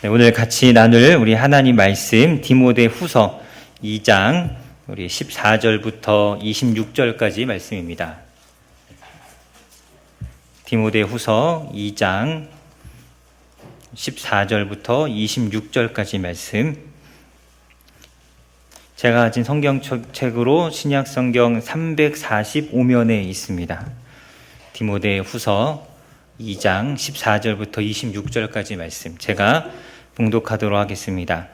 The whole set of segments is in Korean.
네, 오늘 같이 나눌 우리 하나님 말씀 디모데후서 2장 우리 14절부터 26절까지 말씀입니다. 디모데후서 2장 14절부터 26절까지 말씀. 제가 가진 성경책으로 신약성경 345면에 있습니다. 디모데후서 2장 14절부터 26절까지 말씀 제가 봉독하도록 하겠습니다.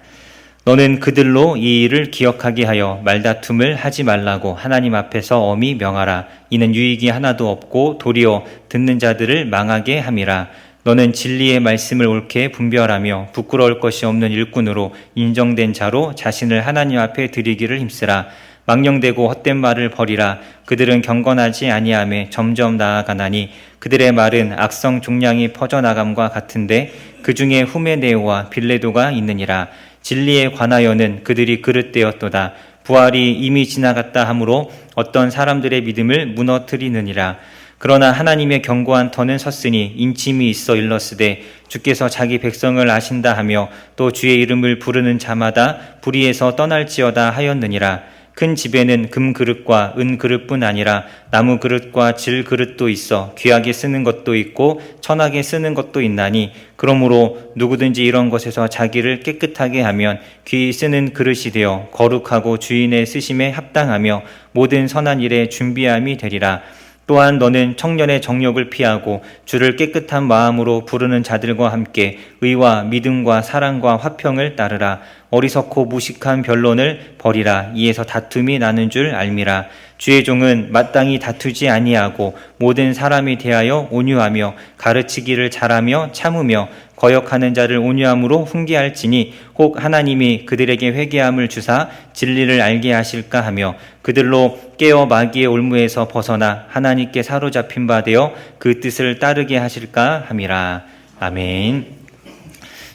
너는 그들로 이 일을 기억하게 하여 말다툼을 하지 말라고 하나님 앞에서 엄히 명하라. 이는 유익이 하나도 없고 도리어 듣는 자들을 망하게 함이라. 너는 진리의 말씀을 옳게 분별하며 부끄러울 것이 없는 일꾼으로 인정된 자로 자신을 하나님 앞에 드리기를 힘쓰라. 망령되고 헛된 말을 버리라. 그들은 경건하지 아니하며 점점 나아가나니 그들의 말은 악성 종량이 퍼져나감과 같은데 그 중에 후메네오와 빌레도가 있느니라. 진리에 관하여는 그들이 그릇되었도다. 부활이 이미 지나갔다 하므로 어떤 사람들의 믿음을 무너뜨리느니라. 그러나 하나님의 견고한 터는 섰으니 인침이 있어 일렀으되 주께서 자기 백성을 아신다 하며 또 주의 이름을 부르는 자마다 불의에서 떠날지어다 하였느니라. 큰 집에는 금그릇과 은그릇뿐 아니라 나무 그릇과 질 그릇도 있어 귀하게 쓰는 것도 있고 천하게 쓰는 것도 있나니 그러므로 누구든지 이런 것에서 자기를 깨끗하게 하면 귀히 쓰는 그릇이 되어 거룩하고 주인의 쓰심에 합당하며 모든 선한 일에 준비함이 되리라. 또한 너는 청년의 정욕을 피하고 주를 깨끗한 마음으로 부르는 자들과 함께 의와 믿음과 사랑과 화평을 따르라. 어리석고 무식한 변론을 버리라. 이에서 다툼이 나는 줄 알미라. 주의 종은 마땅히 다투지 아니하고 모든 사람에 대하여 온유하며 가르치기를 잘하며 참으며 거역하는 자를 온유함으로 훈계할지니 혹 하나님이 그들에게 회개함을 주사 진리를 알게 하실까 하며 그들로 깨어 마귀의 올무에서 벗어나 하나님께 사로잡힌 바 되어 그 뜻을 따르게 하실까 함이라. 아멘.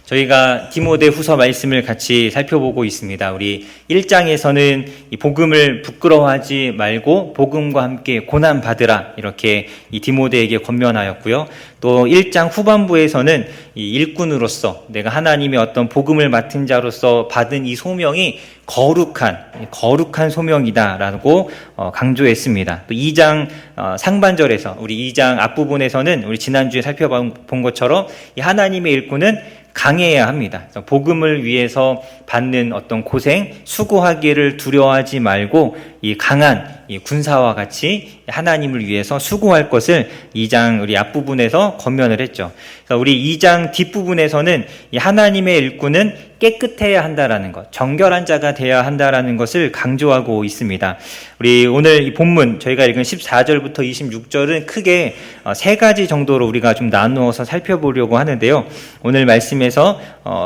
저희가 디모데후서 말씀을 같이 살펴보고 있습니다. 우리 1장에서는 이 복음을 부끄러워하지 말고 복음과 함께 고난 받으라 이렇게 이 디모데에게 권면하였고요. 또 1장 후반부에서는 이 일꾼으로서 내가 하나님의 어떤 복음을 맡은 자로서 받은 이 소명이 거룩한 소명이다라고 강조했습니다. 또 2장 상반절에서 우리 2장 앞부분에서는 우리 지난주에 살펴본 것처럼 이 하나님의 일꾼은 강해야 합니다. 복음을 위해서 받는 어떤 고생, 수고하기를 두려워하지 말고 이 강한 이 군사와 같이 하나님을 위해서 수고할 것을 2장 우리 앞부분에서 권면을 했죠. 그래서 우리 2장 뒷부분에서는 이 하나님의 일꾼은 깨끗해야 한다라는 것, 정결한 자가 되어야 한다라는 것을 강조하고 있습니다. 우리 오늘 이 본문 저희가 읽은 14절부터 26절은 크게 세 가지 정도로 우리가 좀 나누어서 살펴보려고 하는데요. 오늘 말씀에서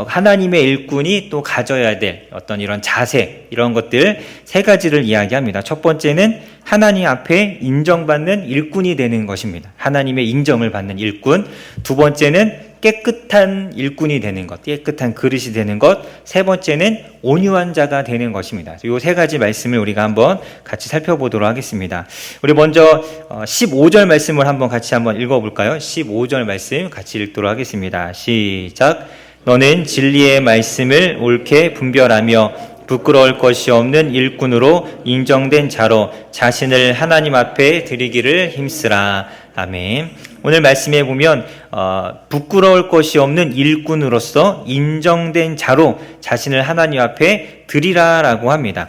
하나님의 일꾼이 또 가져야 될 어떤 이런 자세, 이런 것들 세 가지를 이야기합니다. 첫 번째는 하나님 앞에 인정받는 일꾼이 되는 것입니다. 하나님의 인정을 받는 일꾼. 두 번째는 깨끗한 일꾼이 되는 것, 깨끗한 그릇이 되는 것. 세 번째는 온유한 자가 되는 것입니다. 이 세 가지 말씀을 우리가 한번 같이 살펴보도록 하겠습니다. 우리 먼저 15절 말씀을 같이 한번 읽어볼까요? 15절 말씀 같이 읽도록 하겠습니다. 시작. 너는 진리의 말씀을 옳게 분별하며 부끄러울 것이 없는 일꾼으로 인정된 자로 자신을 하나님 앞에 드리기를 힘쓰라. 아멘. 오늘 말씀에 보면 부끄러울 것이 없는 일꾼으로서 인정된 자로 자신을 하나님 앞에 드리라라고 합니다.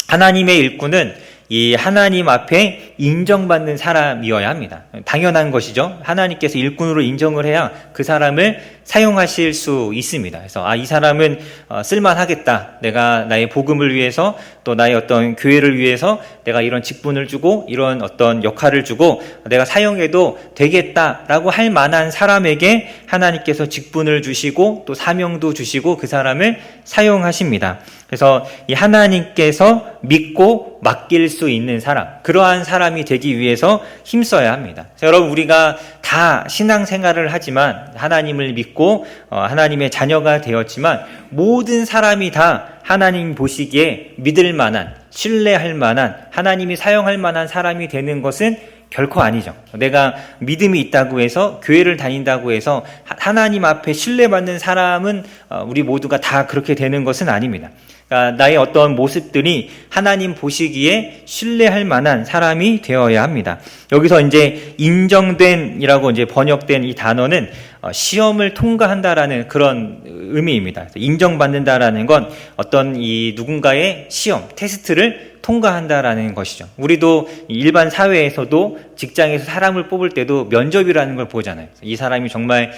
하나님의 일꾼은 이 하나님 앞에 인정받는 사람이어야 합니다. 당연한 것이죠. 하나님께서 일꾼으로 인정을 해야 그 사람을 사용하실 수 있습니다. 그래서 이 사람은 쓸만하겠다. 내가 나의 복음을 위해서 또 나의 어떤 교회를 위해서 내가 이런 직분을 주고 이런 어떤 역할을 주고 내가 사용해도 되겠다라고 할 만한 사람에게 하나님께서 직분을 주시고 또 사명도 주시고 그 사람을 사용하십니다. 그래서 이 하나님께서 믿고 맡길 수 있는 사람, 그러한 사람이 되기 위해서 힘써야 합니다. 여러분, 우리가 다 신앙생활을 하지만 하나님을 믿고 하나님의 자녀가 되었지만 모든 사람이 다 하나님 보시기에 믿을 만한, 신뢰할 만한, 하나님이 사용할 만한 사람이 되는 것은 결코 아니죠. 내가 믿음이 있다고 해서, 교회를 다닌다고 해서 하나님 앞에 신뢰받는 사람은 우리 모두가 다 그렇게 되는 것은 아닙니다. 그러니까 나의 어떤 모습들이 하나님 보시기에 신뢰할 만한 사람이 되어야 합니다. 여기서 이제 인정된이라고 이제 번역된 이 단어는 시험을 통과한다라는 그런 의미입니다. 인정받는다라는 건 어떤 이 누군가의 시험, 테스트를 통과한다라는 것이죠. 우리도 일반 사회에서도 직장에서 사람을 뽑을 때도 면접이라는 걸 보잖아요. 이 사람이 정말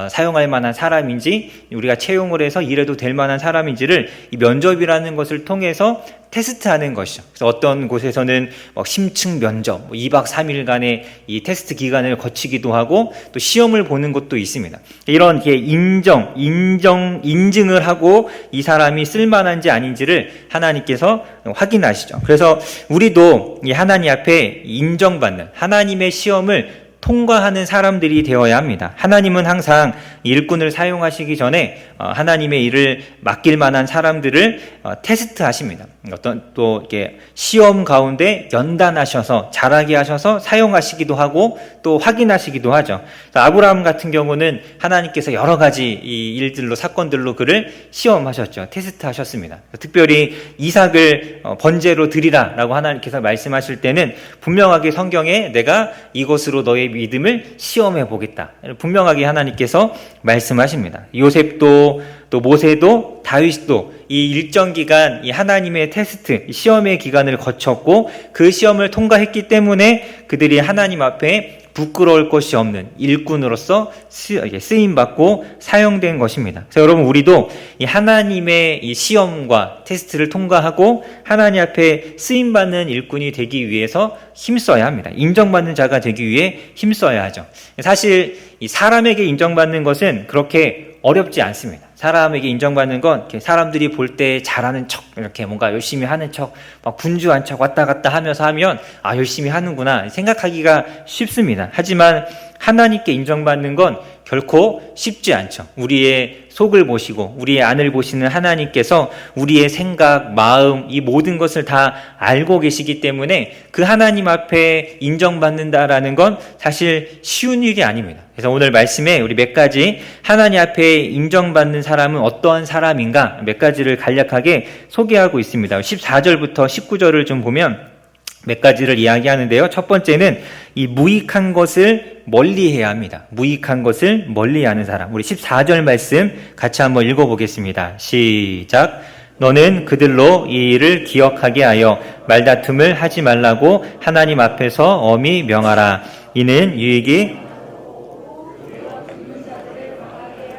사용할 만한 사람인지, 우리가 채용을 해서 일해도 될 만한 사람인지를 이 면접이라는 것을 통해서 테스트하는 것이죠. 그래서 어떤 곳에서는 심층 면접, 2박 3일간의 이 테스트 기간을 거치기도 하고 또 시험을 보는 것도 있습니다. 이런 인증을 하고 이 사람이 쓸만한지 아닌지를 하나님께서 확인하시죠. 그래서 우리도 이 하나님 앞에 인정받는 하나님의 시험을 통과하는 사람들이 되어야 합니다. 하나님은 항상 일꾼을 사용하시기 전에 하나님의 일을 맡길 만한 사람들을 테스트하십니다. 어떤 또 이렇게 시험 가운데 연단하셔서 잘하게 하셔서 사용하시기도 하고 또 확인하시기도 하죠. 아브라함 같은 경우는 하나님께서 여러 가지 이 일들로 사건들로 그를 시험하셨죠. 테스트하셨습니다. 특별히 이삭을 번제로 드리라라고 하나님께서 말씀하실 때는 분명하게 성경에 내가 이것으로 너의 믿음을 시험해 보겠다. 분명하게 하나님께서 말씀하십니다. 요셉도 또 모세도 다윗도 이 일정 기간 이 하나님의 테스트, 시험의 기간을 거쳤고 그 시험을 통과했기 때문에 그들이 하나님 앞에 부끄러울 것이 없는 일꾼으로서 쓰임받고 사용된 것입니다. 그래서 여러분 우리도 이 하나님의 이 시험과 테스트를 통과하고 하나님 앞에 쓰임받는 일꾼이 되기 위해서 힘써야 합니다. 인정받는 자가 되기 위해 힘써야 하죠. 사실 이 사람에게 인정받는 것은 그렇게 어렵지 않습니다. 사람에게 인정받는 건 이렇게 사람들이 볼 때 잘하는 척, 이렇게 뭔가 열심히 하는 척, 막 분주한 척 왔다 갔다 하면서 하면 열심히 하는구나 생각하기가 쉽습니다. 하지만 하나님께 인정받는 건 결코 쉽지 않죠. 우리의 속을 보시고 우리의 안을 보시는 하나님께서 우리의 생각, 마음, 이 모든 것을 다 알고 계시기 때문에 그 하나님 앞에 인정받는다라는 건 사실 쉬운 일이 아닙니다. 그래서 오늘 말씀에 우리 몇 가지 하나님 앞에 인정받는 사람은 어떠한 사람인가 몇 가지를 간략하게 소개하고 있습니다. 14절부터 19절을 좀 보면 몇 가지를 이야기하는데요. 첫 번째는 이 무익한 것을 멀리해야 합니다. 무익한 것을 멀리하는 사람. 우리 14절 말씀 같이 한번 읽어보겠습니다. 시작. 너는 그들로 이 일을 기억하게 하여 말다툼을 하지 말라고 하나님 앞에서 엄히 명하라. 이는 유익이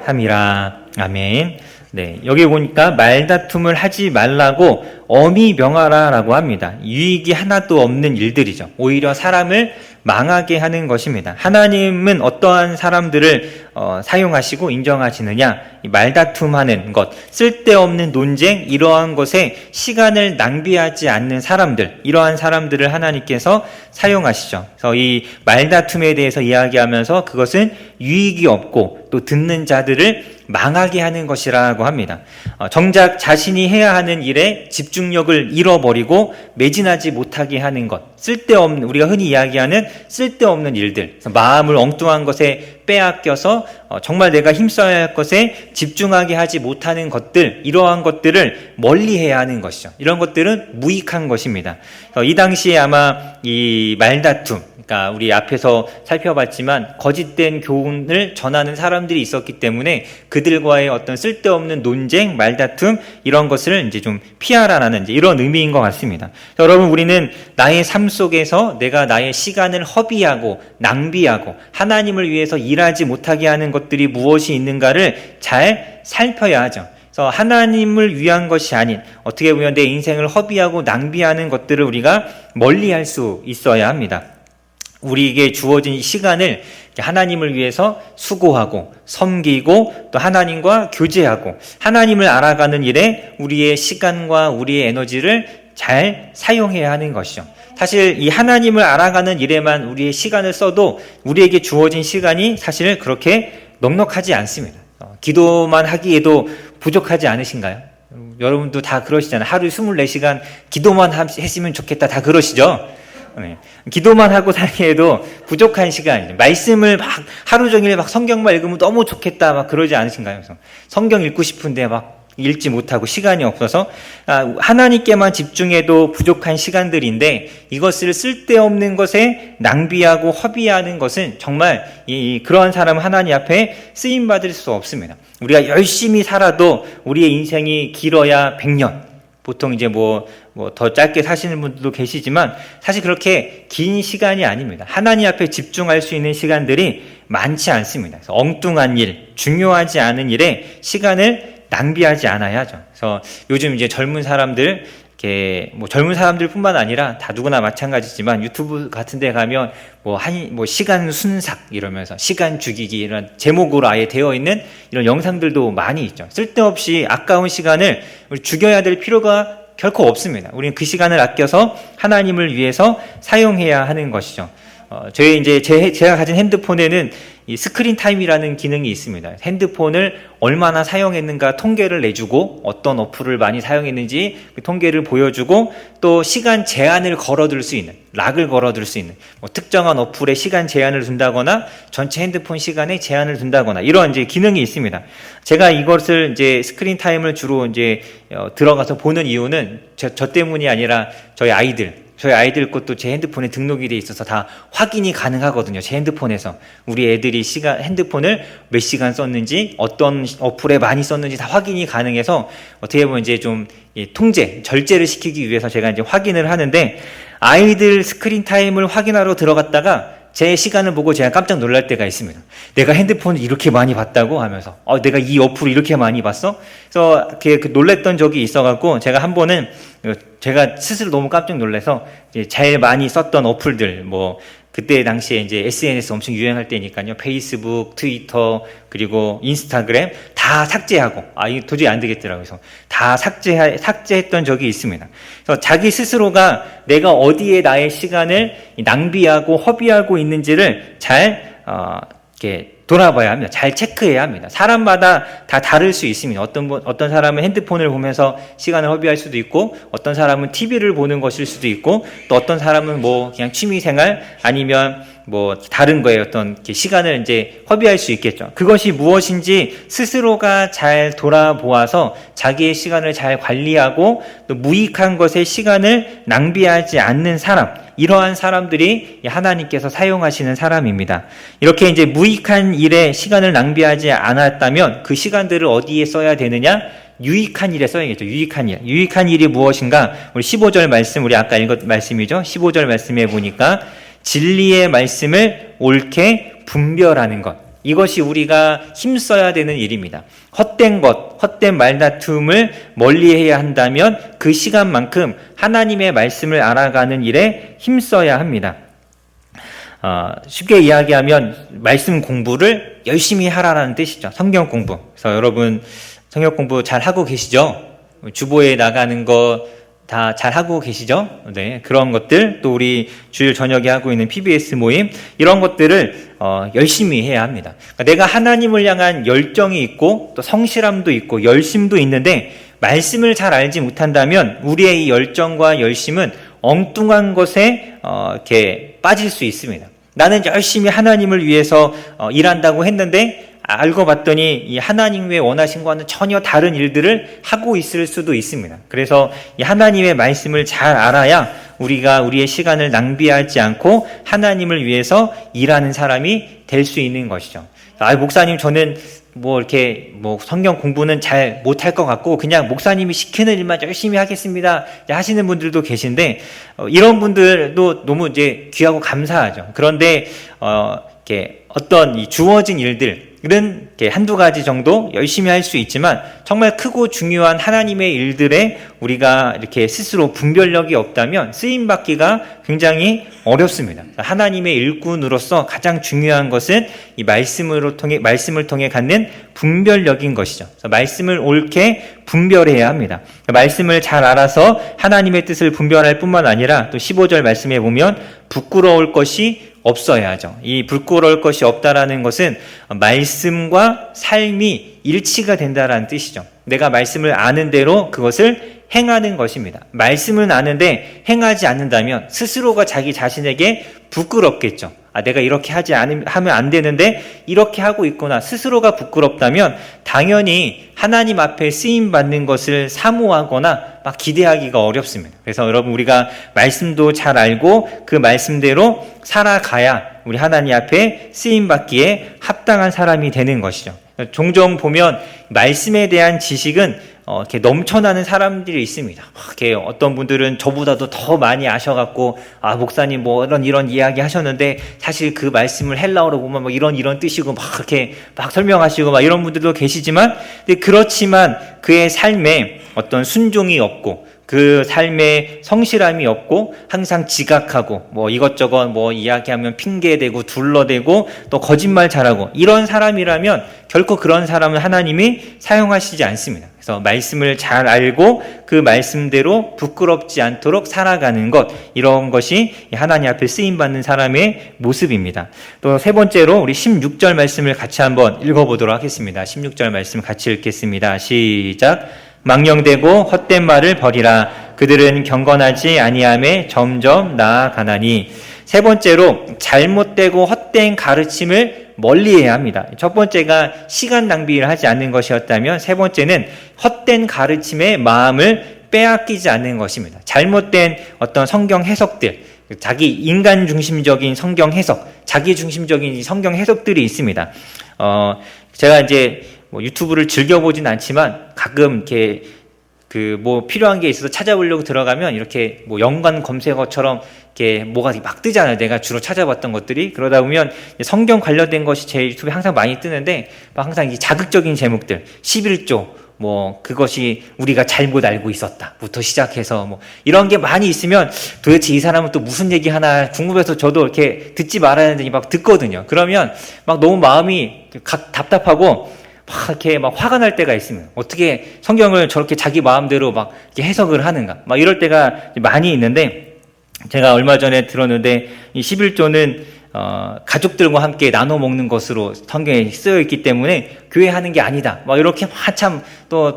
함이라. 아멘. 네, 여기 보니까 말다툼을 하지 말라고 엄히 명하라라고 합니다. 유익이 하나도 없는 일들이죠. 오히려 사람을 망하게 하는 것입니다. 하나님은 어떠한 사람들을 사용하시고 인정하시느냐? 말다툼하는 것, 쓸데없는 논쟁, 이러한 것에 시간을 낭비하지 않는 사람들, 이러한 사람들을 하나님께서 사용하시죠. 그래서 이 말다툼에 대해서 이야기하면서 그것은 유익이 없고 또 듣는 자들을 망하게 하는 것이라고 합니다. 정작 자신이 해야 하는 일에 집중력을 잃어버리고 매진하지 못하게 하는 것, 쓸데없는, 우리가 흔히 이야기하는 쓸데없는 일들, 마음을 엉뚱한 것에 빼앗겨서 정말 내가 힘써야 할 것에 집중하게 하지 못하는 것들, 이러한 것들을 멀리해야 하는 것이죠. 이런 것들은 무익한 것입니다. 이 당시에 아마 이 말다툼, 그러니까 우리 앞에서 살펴봤지만 거짓된 교훈을 전하는 사람들이 있었기 때문에 그들과의 어떤 쓸데없는 논쟁, 말다툼 이런 것을 이제 좀 피하라는 이제 이런 의미인 것 같습니다. 여러분, 우리는 나의 삶 속에서 내가 나의 시간을 허비하고 낭비하고 하나님을 위해서 일하지 못하게 하는 것들이 무엇이 있는가를 잘 살펴야 하죠. 그래서 하나님을 위한 것이 아닌, 어떻게 보면 내 인생을 허비하고 낭비하는 것들을 우리가 멀리할 수 있어야 합니다. 우리에게 주어진 시간을 하나님을 위해서 수고하고 섬기고 또 하나님과 교제하고 하나님을 알아가는 일에 우리의 시간과 우리의 에너지를 잘 사용해야 하는 것이죠. 사실 이 하나님을 알아가는 일에만 우리의 시간을 써도 우리에게 주어진 시간이 사실 그렇게 넉넉하지 않습니다. 기도만 하기에도 부족하지 않으신가요? 여러분도 다 그러시잖아요. 하루 24시간 기도만 했으면 좋겠다, 다 그러시죠? 네. 기도만 하고 살기에도 부족한 시간이죠. 말씀을 막 하루 종일 막 성경만 읽으면 너무 좋겠다 막 그러지 않으신가요? 그래서 성경 읽고 싶은데 막 읽지 못하고 시간이 없어서 하나님께만 집중해도 부족한 시간들인데 이것을 쓸데없는 것에 낭비하고 허비하는 것은 정말 그러한 사람은 하나님 앞에 쓰임받을 수 없습니다. 우리가 열심히 살아도 우리의 인생이 길어야 100년, 보통 이제 뭐 더 짧게 사시는 분들도 계시지만 사실 그렇게 긴 시간이 아닙니다. 하나님 앞에 집중할 수 있는 시간들이 많지 않습니다. 그래서 엉뚱한 일, 중요하지 않은 일에 시간을 낭비하지 않아야죠. 그래서 요즘 이제 젊은 사람들, 이렇게 뭐 젊은 사람들뿐만 아니라 다 누구나 마찬가지지만 유튜브 같은 데 가면 뭐 시간 순삭 이러면서 시간 죽이기 이런 제목으로 아예 되어 있는 이런 영상들도 많이 있죠. 쓸데없이 아까운 시간을 우리 죽여야 될 필요가 결코 없습니다. 우리는 그 시간을 아껴서 하나님을 위해서 사용해야 하는 것이죠. 제가 가진 핸드폰에는 이 스크린 타임이라는 기능이 있습니다. 핸드폰을 얼마나 사용했는가 통계를 내주고 어떤 어플을 많이 사용했는지 그 통계를 보여주고 또 시간 제한을 걸어둘 수 있는, 락을 걸어둘 수 있는 특정한 어플에 시간 제한을 둔다거나 전체 핸드폰 시간에 제한을 둔다거나 이런 이제 기능이 있습니다. 제가 이것을 이제 스크린 타임을 주로 이제 들어가서 보는 이유는 저 때문이 아니라 저희 아이들 것도 제 핸드폰에 등록이 돼 있어서 다 확인이 가능하거든요. 제 핸드폰에서 우리 애들이 핸드폰을 몇 시간 썼는지 어떤 어플에 많이 썼는지 다 확인이 가능해서 어떻게 보면 이제 좀 절제를 시키기 위해서 제가 이제 확인을 하는데 아이들 스크린 타임을 확인하러 들어갔다가 제 시간을 보고 제가 깜짝 놀랄 때가 있습니다. 내가 핸드폰을 이렇게 많이 봤다고 하면서 내가 이 어플을 이렇게 많이 봤어? 그래서 놀랬던 적이 있어갖고 제가 한 번은 제가 스스로 너무 깜짝 놀라서 제일 많이 썼던 어플들 그때 당시에 이제 SNS 엄청 유행할 때니까요. 페이스북, 트위터, 그리고 인스타그램 다 삭제하고, 이거 도저히 안 되겠더라고요. 그래서 다 삭제했던 적이 있습니다. 그래서 자기 스스로가 내가 어디에 나의 시간을 낭비하고 허비하고 있는지를 잘, 이렇게 돌아봐야 합니다. 잘 체크해야 합니다. 사람마다 다 다를 수 있습니다. 어떤 사람은 핸드폰을 보면서 시간을 허비할 수도 있고, 어떤 사람은 TV를 보는 것일 수도 있고, 또 어떤 사람은 그냥 취미생활 아니면 다른 거에 어떤 시간을 이제 허비할 수 있겠죠. 그것이 무엇인지 스스로가 잘 돌아보아서 자기의 시간을 잘 관리하고 또 무익한 것에 시간을 낭비하지 않는 사람, 이러한 사람들이 하나님께서 사용하시는 사람입니다. 이렇게 이제 무익한 일에 시간을 낭비하지 않았다면 그 시간들을 어디에 써야 되느냐? 유익한 일에 써야겠죠. 유익한 일. 유익한 일이 무엇인가? 우리 15절 말씀, 우리 아까 읽은 말씀이죠. 15절 말씀에 보니까 진리의 말씀을 옳게 분별하는 것. 이것이 우리가 힘써야 되는 일입니다. 헛된 말다툼을 멀리해야 한다면 그 시간만큼 하나님의 말씀을 알아가는 일에 힘써야 합니다. 쉽게 이야기하면 말씀 공부를 열심히 하라는 뜻이죠. 성경 공부. 그래서 여러분 성경 공부 잘 하고 계시죠? 주보에 나가는 거 다 잘 하고 계시죠? 네, 그런 것들, 또 우리 주일 저녁에 하고 있는 PBS 모임, 이런 것들을 열심히 해야 합니다. 그러니까 내가 하나님을 향한 열정이 있고 또 성실함도 있고 열심도 있는데 말씀을 잘 알지 못한다면 우리의 이 열정과 열심은 엉뚱한 것에 이렇게 빠질 수 있습니다. 나는 열심히 하나님을 위해서 일한다고 했는데 알고 봤더니 이 하나님의 원하신 것과는 전혀 다른 일들을 하고 있을 수도 있습니다. 그래서 이 하나님의 말씀을 잘 알아야 우리가 우리의 시간을 낭비하지 않고 하나님을 위해서 일하는 사람이 될 수 있는 것이죠. 목사님, 저는 이렇게 성경 공부는 잘 못할 것 같고 그냥 목사님이 시키는 일만 열심히 하겠습니다 하시는 분들도 계신데 이런 분들도 너무 이제 귀하고 감사하죠. 그런데 이렇게 어떤 이 주어진 일들은 한두 가지 정도 열심히 할 수 있지만 정말 크고 중요한 하나님의 일들에 우리가 이렇게 스스로 분별력이 없다면 쓰임받기가 굉장히 어렵습니다. 하나님의 일꾼으로서 가장 중요한 것은 이 말씀을 통해 갖는 분별력인 것이죠. 그래서 말씀을 옳게 분별해야 합니다. 말씀을 잘 알아서 하나님의 뜻을 분별할 뿐만 아니라 또 15절 말씀에 보면 부끄러울 것이 없어야죠. 이 부끄러울 것이 없다라는 것은 말씀과 삶이 일치가 된다라는 뜻이죠. 내가 말씀을 아는 대로 그것을 행하는 것입니다. 말씀은 아는데 행하지 않는다면 스스로가 자기 자신에게 부끄럽겠죠. 내가 이렇게 하면 안 되는데 이렇게 하고 있구나. 스스로가 부끄럽다면 당연히 하나님 앞에 쓰임받는 것을 사모하거나 막 기대하기가 어렵습니다. 그래서 여러분, 우리가 말씀도 잘 알고 그 말씀대로 살아가야 우리 하나님 앞에 쓰임받기에 합당한 사람이 되는 것이죠. 종종 보면 말씀에 대한 지식은 이렇게 넘쳐나는 사람들이 있습니다. 이렇게 어떤 분들은 저보다도 더 많이 아셔갖고, 목사님 뭐 이런 이야기 하셨는데, 사실 그 말씀을 헬라어로 보면 뭐 이런 뜻이고 막 이렇게 막 설명하시고 막 이런 분들도 계시지만, 근데 그렇지만 그의 삶에 어떤 순종이 없고, 그 삶에 성실함이 없고 항상 지각하고 뭐 이것저것 뭐 이야기하면 핑계대고 둘러대고 또 거짓말 잘하고 이런 사람이라면 결코 그런 사람은 하나님이 사용하시지 않습니다. 그래서 말씀을 잘 알고 그 말씀대로 부끄럽지 않도록 살아가는 것, 이런 것이 하나님 앞에 쓰임받는 사람의 모습입니다. 또 세 번째로 우리 16절 말씀을 같이 한번 읽어보도록 하겠습니다. 16절 말씀 같이 읽겠습니다. 시작. 망령되고 헛된 말을 버리라. 그들은 경건하지 아니함에 점점 나아가나니. 세 번째로 잘못되고 헛된 가르침을 멀리해야 합니다. 첫 번째가 시간 낭비를 하지 않는 것이었다면, 세 번째는 헛된 가르침의 마음을 빼앗기지 않는 것입니다. 잘못된 어떤 성경 해석들, 자기 인간 중심적인 성경 해석, 자기 중심적인 성경 해석들이 있습니다. 제가 이제 유튜브를 즐겨보진 않지만 가끔 이렇게 필요한 게 있어서 찾아보려고 들어가면 이렇게 연관 검색어처럼 이렇게 뭐가 막 뜨잖아요. 내가 주로 찾아봤던 것들이. 그러다 보면 성경 관련된 것이 제 유튜브에 항상 많이 뜨는데, 항상 이 자극적인 제목들, 11조, 그것이 우리가 잘못 알고 있었다부터 시작해서 이런 게 많이 있으면 도대체 이 사람은 또 무슨 얘기 하나 궁금해서 저도 이렇게 듣지 말아야 되는데 막 듣거든요. 그러면 너무 마음이 답답하고 이렇게 화가 날 때가 있습니다. 어떻게 성경을 저렇게 자기 마음대로 이렇게 해석을 하는가. 이럴 때가 많이 있는데, 제가 얼마 전에 들었는데, 이 11조는, 가족들과 함께 나눠 먹는 것으로 성경에 쓰여 있기 때문에 교회 하는 게 아니다. 이렇게 한참 또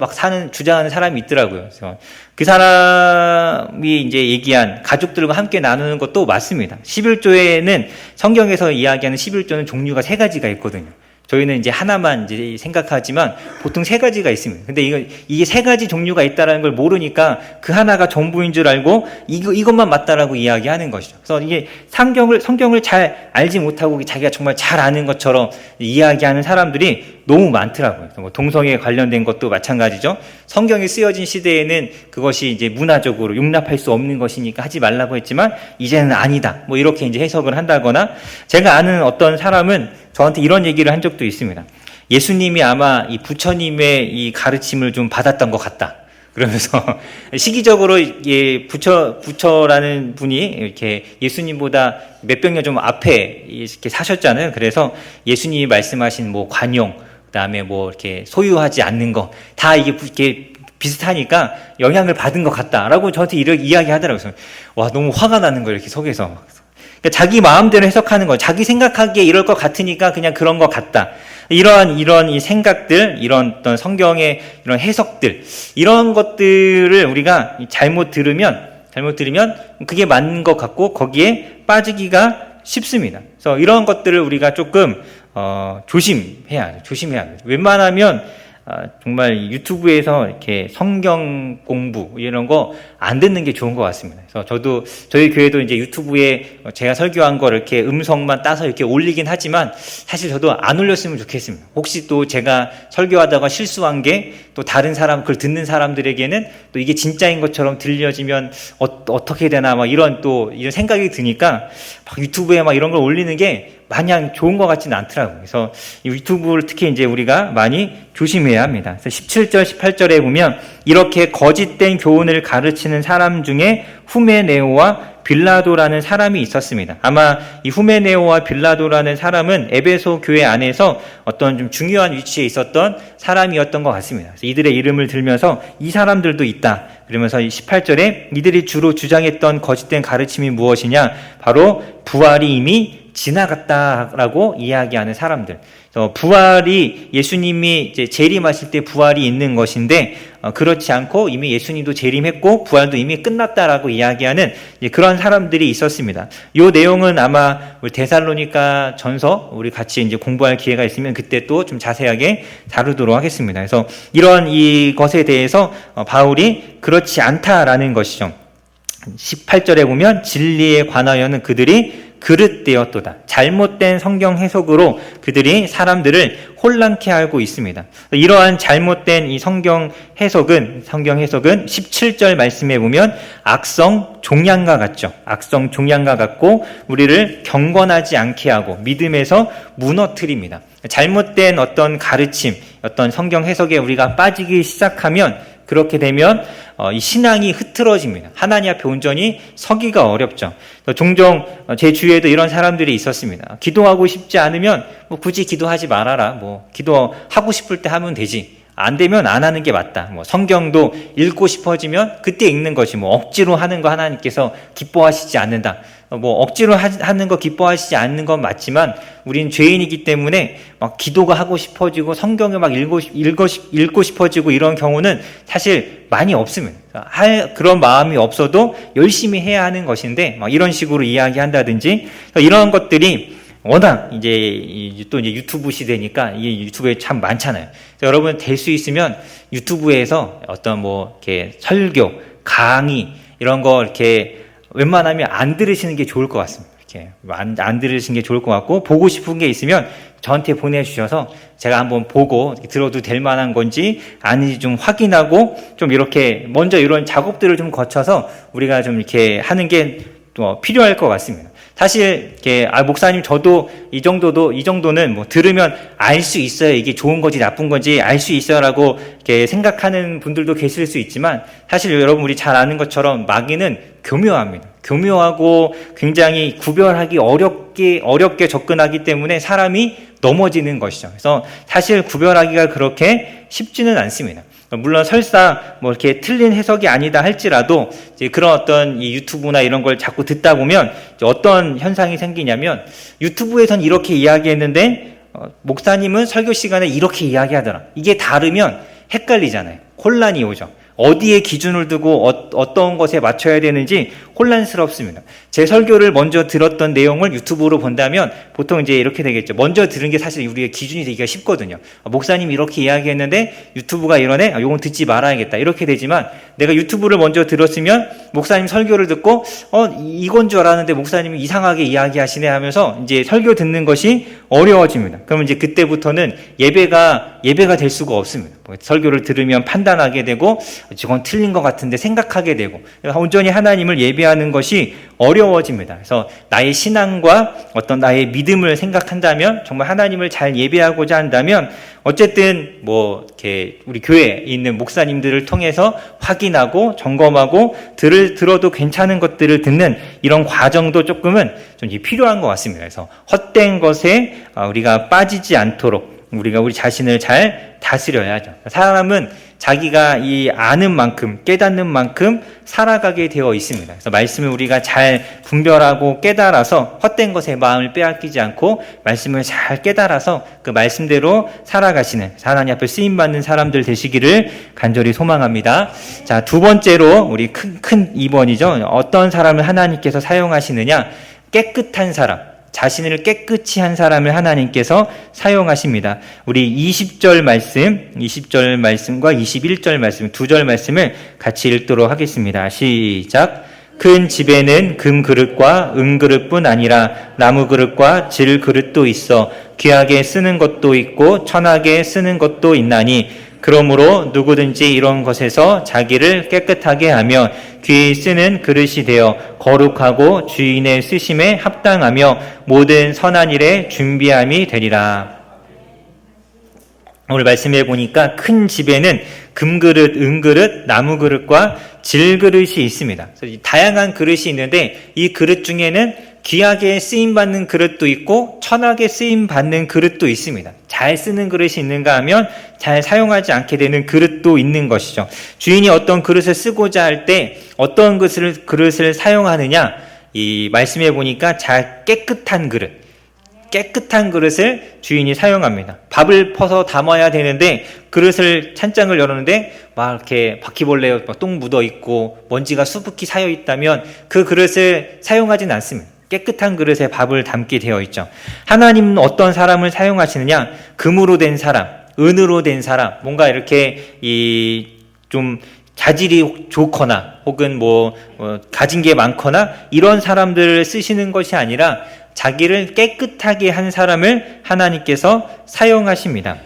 주장하는 사람이 있더라고요. 그래서 그 사람이 이제 얘기한 가족들과 함께 나누는 것도 맞습니다. 11조에는, 성경에서 이야기하는 11조는 종류가 3가지가 있거든요. 저희는 이제 하나만 이제 생각하지만 보통 3가지가 있습니다. 근데 이게 3가지 종류가 있다라는 걸 모르니까 그 하나가 전부인 줄 알고 이것만 맞다라고 이야기하는 것이죠. 그래서 이게 성경을 잘 알지 못하고 자기가 정말 잘 아는 것처럼 이야기하는 사람들이 너무 많더라고요. 동성애에 관련된 것도 마찬가지죠. 성경이 쓰여진 시대에는 그것이 이제 문화적으로 용납할 수 없는 것이니까 하지 말라고 했지만 이제는 아니다. 이렇게 이제 해석을 한다거나, 제가 아는 어떤 사람은 저한테 이런 얘기를 한 적도 있습니다. 예수님이 아마 이 부처님의 이 가르침을 좀 받았던 것 같다. 그러면서 시기적으로 부처라는 분이 이렇게 예수님보다 몇백 년 좀 앞에 이렇게 사셨잖아요. 그래서 예수님이 말씀하신 관용, 그다음에 이렇게 소유하지 않는 거 다 이게 비슷하니까 영향을 받은 것 같다라고 저한테 이렇게 이야기하더라고요. 그래서 와, 너무 화가 나는 거예요, 이렇게 속에서. 그러니까 자기 마음대로 해석하는 거, 자기 생각하기에 이럴 것 같으니까 그냥 그런 것 같다. 이런 이 생각들, 이런 어떤 성경의 이런 해석들, 이런 것들을 우리가 잘못 들으면 그게 맞는 것 같고 거기에 빠지기가 쉽습니다. 그래서 이런 것들을 우리가 조금 조심해야 합니다. 웬만하면 정말 유튜브에서 이렇게 성경 공부 이런 거 안 듣는 게 좋은 것 같습니다. 그래서 저희 교회도 이제 유튜브에 제가 설교한 거 이렇게 음성만 따서 이렇게 올리긴 하지만, 사실 저도 안 올렸으면 좋겠습니다. 혹시 또 제가 설교하다가 실수한 게 또 다른 사람, 그걸 듣는 사람들에게는 또 이게 진짜인 것처럼 들려지면 어떻게 되나 이런 생각이 드니까 유튜브에 이런 걸 올리는 게 마냥 좋은 것 같지는 않더라고요. 그래서 이 유튜브를 특히 이제 우리가 많이 조심해야 합니다. 그래서 17절, 18절에 보면 이렇게 거짓된 교훈을 가르치는 사람 중에 후메네오와 빌라도라는 사람이 있었습니다. 아마 이 후메네오와 빌라도라는 사람은 에베소 교회 안에서 어떤 좀 중요한 위치에 있었던 사람이었던 것 같습니다. 그래서 이들의 이름을 들면서 이 사람들도 있다. 그러면서 18절에 이들이 주로 주장했던 거짓된 가르침이 무엇이냐? 바로 부활이 이미 지나갔다라고 이야기하는 사람들. 부활이 예수님이 이제 재림하실 때 부활이 있는 것인데 그렇지 않고 이미 예수님도 재림했고 부활도 이미 끝났다라고 이야기하는 그런 사람들이 있었습니다. 이 내용은 아마 우리 데살로니가 전서 우리 같이 이제 공부할 기회가 있으면 그때 또 좀 자세하게 다루도록 하겠습니다. 그래서 이런 이것에 대해서 바울이 그렇지 않다라는 것이죠. 18절에 보면 진리에 관하여는 그들이 그릇되었도다. 잘못된 성경 해석으로 그들이 사람들을 혼란케 하고 있습니다. 이러한 잘못된 이 성경 해석은 17절 말씀에 보면 악성 종양과 같죠. 악성 종양과 같고 우리를 경건하지 않게 하고 믿음에서 무너뜨립니다. 잘못된 어떤 가르침, 어떤 성경 해석에 우리가 빠지기 시작하면 그렇게 되면 이 신앙이 흐트러집니다. 하나님 앞에 온전히 서기가 어렵죠. 종종 제 주위에도 이런 사람들이 있었습니다. 기도하고 싶지 않으면 굳이 기도하지 말아라. 기도하고 싶을 때 하면 되지. 안 되면 안 하는 게 맞다. 성경도 읽고 싶어지면 그때 읽는 것이 억지로 하는 거 하나님께서 기뻐하시지 않는다. 억지로 하는 거 기뻐하시지 않는 건 맞지만 우리는 죄인이기 때문에 막 기도가 하고 싶어지고 성경을 막 읽고 싶어지고 이런 경우는 사실 많이 없습니다. 그런 마음이 없어도 열심히 해야 하는 것인데 이런 식으로 이야기한다든지 이런 것들이 워낙 이제 유튜브 시대니까 이게 유튜브에 참 많잖아요. 여러분 될 수 있으면 유튜브에서 어떤 이렇게 설교, 강의 이런 거 이렇게 웬만하면 안 들으시는 게 좋을 것 같습니다. 이렇게 안 들으시는 게 좋을 것 같고 보고 싶은 게 있으면 저한테 보내주셔서 제가 한번 보고 들어도 될 만한 건지 아닌지 좀 확인하고 좀 이렇게 먼저 이런 작업들을 좀 거쳐서 우리가 좀 이렇게 하는 게 필요할 것 같습니다. 사실 이렇게 목사님 저도 이 정도는 들으면 알 수 있어요. 이게 좋은 건지 나쁜 건지 알 수 있어요라고 이렇게 생각하는 분들도 계실 수 있지만 사실 여러분 우리 잘 아는 것처럼 마귀는 교묘합니다. 교묘하고 굉장히 구별하기 어렵게 접근하기 때문에 사람이 넘어지는 것이죠. 그래서 사실 구별하기가 그렇게 쉽지는 않습니다. 물론 설사 이렇게 틀린 해석이 아니다 할지라도 이제 그런 어떤 이 유튜브나 이런 걸 자꾸 듣다 보면 어떤 현상이 생기냐면 유튜브에선 이렇게 이야기했는데 목사님은 설교 시간에 이렇게 이야기하더라. 이게 다르면 헷갈리잖아요. 혼란이 오죠. 어디에 기준을 두고 어떤 것에 맞춰야 되는지 혼란스럽습니다. 제 설교를 먼저 들었던 내용을 유튜브로 본다면 보통 이제 이렇게 되겠죠. 먼저 들은 게 사실 우리의 기준이 되기가 쉽거든요. 목사님이 이렇게 이야기했는데 유튜브가 이러네? 요건 듣지 말아야겠다. 이렇게 되지만 내가 유튜브를 먼저 들었으면 목사님 설교를 듣고 이건 줄 알았는데 목사님이 이상하게 이야기하시네 하면서 이제 설교 듣는 것이 어려워집니다. 그러면 이제 그때부터는 예배가 될 수가 없습니다. 설교를 들으면 판단하게 되고 저건 틀린 것 같은데 생각하게 되고 온전히 하나님을 예배하는 것이 어려워집니다. 그래서 나의 신앙과 어떤 나의 믿음을 생각한다면 정말 하나님을 잘 예배하고자 한다면 어쨌든 이렇게 우리 교회에 있는 목사님들을 통해서 확인하고 점검하고 들어도 괜찮은 것들을 듣는 이런 과정도 조금은 좀 필요한 것 같습니다. 그래서 헛된 것에 우리가 빠지지 않도록 우리가 우리 자신을 잘 다스려야죠. 사람은 자기가 이 아는 만큼 깨닫는 만큼 살아가게 되어 있습니다. 그래서 말씀을 우리가 잘 분별하고 깨달아서 헛된 것에 마음을 빼앗기지 않고 말씀을 잘 깨달아서 그 말씀대로 살아가시는 하나님 앞에 쓰임받는 사람들 되시기를 간절히 소망합니다. 자, 두 번째로 우리 큰 2번이죠. 어떤 사람을 하나님께서 사용하시느냐? 깨끗한 사람. 자신을 깨끗이 한 사람을 하나님께서 사용하십니다. 우리 20절 말씀과 21절 말씀, 두 절 말씀을 같이 읽도록 하겠습니다. 시작. 큰 집에는 금 그릇과 은 그릇뿐 아니라 나무 그릇과 질 그릇도 있어 귀하게 쓰는 것도 있고 천하게 쓰는 것도 있나니 그러므로 누구든지 이런 것에서 자기를 깨끗하게 하며 귀히 쓰는 그릇이 되어 거룩하고 주인의 쓰심에 합당하며 모든 선한 일에 준비함이 되리라. 오늘 말씀해 보니까 큰 집에는 금그릇, 은그릇, 나무그릇과 질그릇이 있습니다. 다양한 그릇이 있는데 이 그릇 중에는 귀하게 쓰임받는 그릇도 있고 천하게 쓰임받는 그릇도 있습니다. 잘 쓰는 그릇이 있는가 하면 잘 사용하지 않게 되는 그릇도 있는 것이죠. 주인이 어떤 그릇을 쓰고자 할 때 어떤 그릇을 사용하느냐, 이 말씀해 보니까 잘 깨끗한 그릇, 깨끗한 그릇을 주인이 사용합니다. 밥을 퍼서 담아야 되는데 그릇을 찬장을 열었는데 막 이렇게 바퀴벌레 똥 묻어 있고 먼지가 수북히 쌓여 있다면 그 그릇을 사용하진 않습니다. 깨끗한 그릇에 밥을 담게 되어 있죠. 하나님은 어떤 사람을 사용하시느냐? 금으로 된 사람, 은으로 된 사람, 뭔가 이렇게 좀 자질이 좋거나 혹은 가진 게 많거나 이런 사람들을 쓰시는 것이 아니라 자기를 깨끗하게 한 사람을 하나님께서 사용하십니다.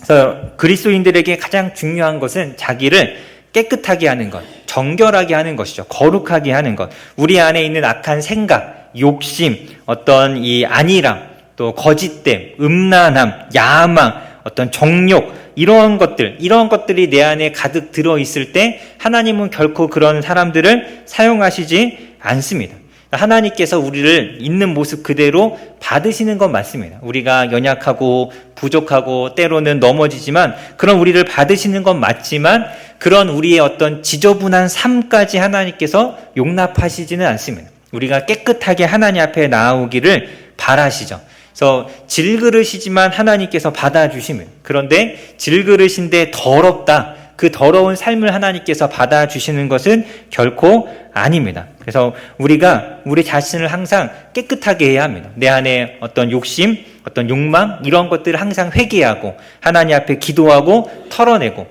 그래서 그리스도인들에게 가장 중요한 것은 자기를 깨끗하게 하는 것, 정결하게 하는 것이죠. 거룩하게 하는 것. 우리 안에 있는 악한 생각, 욕심, 어떤 이 안일함, 또 거짓됨, 음란함, 야망, 어떤 정욕, 이런 것들이 내 안에 가득 들어있을 때 하나님은 결코 그런 사람들을 사용하시지 않습니다. 하나님께서 우리를 있는 모습 그대로 받으시는 건 맞습니다. 우리가 연약하고 부족하고 때로는 넘어지지만 그런 우리를 받으시는 건 맞지만 그런 우리의 어떤 지저분한 삶까지 하나님께서 용납하시지는 않습니다. 우리가 깨끗하게 하나님 앞에 나오기를 바라시죠. 그래서 질그릇이지만 하나님께서 받아주시면, 그런데 질그릇인데 더럽다, 그 더러운 삶을 하나님께서 받아주시는 것은 결코 아닙니다. 그래서 우리가 우리 자신을 항상 깨끗하게 해야 합니다. 내 안에 어떤 욕심, 어떤 욕망, 이런 것들을 항상 회개하고 하나님 앞에 기도하고 털어내고